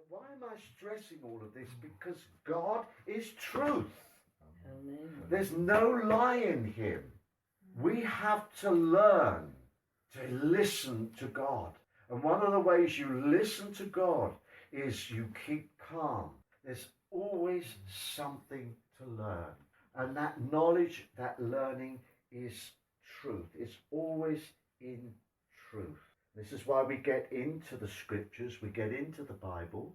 why am I stressing all of this? Because God is truth. Amen. There's no lie in him. We have to learn to listen to God. And one of the ways you listen to God is you keep calm. There's always something to learn. And that knowledge, that learning is truth. It's always in truth. This is why we get into the scriptures, we get into the Bible.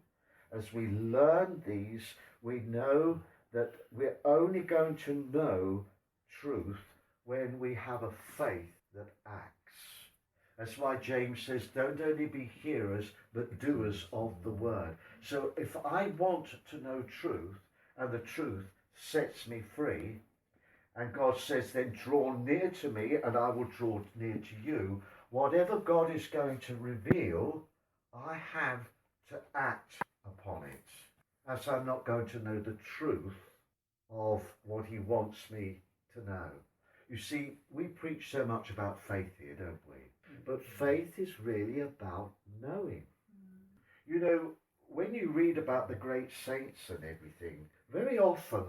As we learn these, we know that we're only going to know truth when we have a faith that acts. That's why James says, don't only be hearers, but doers of the word. So if I want to know truth, and the truth sets me free, and God says, then draw near to me, and I will draw near to you, whatever God is going to reveal, I have to act upon it. As I'm not going to know the truth of what he wants me to know. You see, we preach so much about faith here, don't we? But faith is really about knowing. You know, when you read about the great saints and everything, very often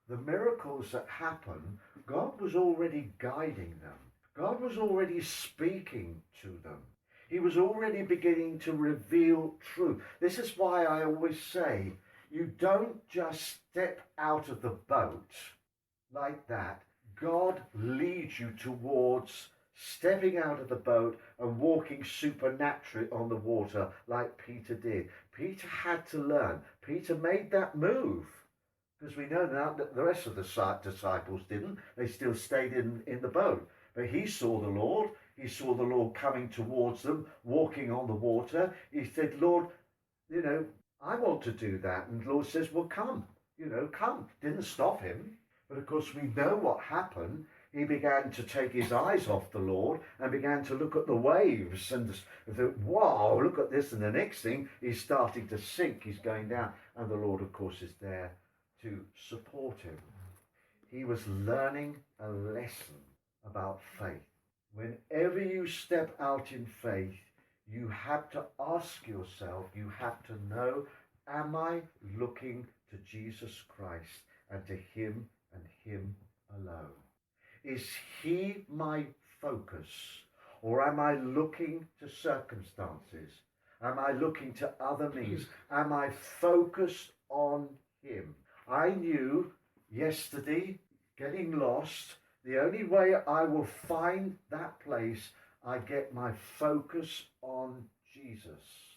the miracles that happen, God was already guiding them. God was already speaking to them. He was already beginning to reveal truth. This is why I always say, you don't just step out of the boat like that. God leads you towards stepping out of the boat and walking supernaturally on the water like Peter did. Peter had to learn. Peter made that move. Because we know now that the rest of the disciples didn't. They still stayed in the boat. But he saw the Lord. He saw the Lord coming towards them, walking on the water. He said, Lord, I want to do that. And the Lord says, well, come. Come. Didn't stop him. But of course, we know what happened. He began to take his eyes off the Lord and began to look at the waves and thought, wow, look at this. And the next thing, he's starting to sink. He's going down. And the Lord, of course, is there to support him. He was learning a lesson about faith. Whenever you step out in faith, you have to ask yourself, you have to know, am I looking to Jesus Christ and to him and him alone? Is he my focus? Or am I looking to circumstances? Am I looking to other means? Am I focused on him? I knew yesterday, getting lost, the only way I will find that place, I get my focus on Jesus.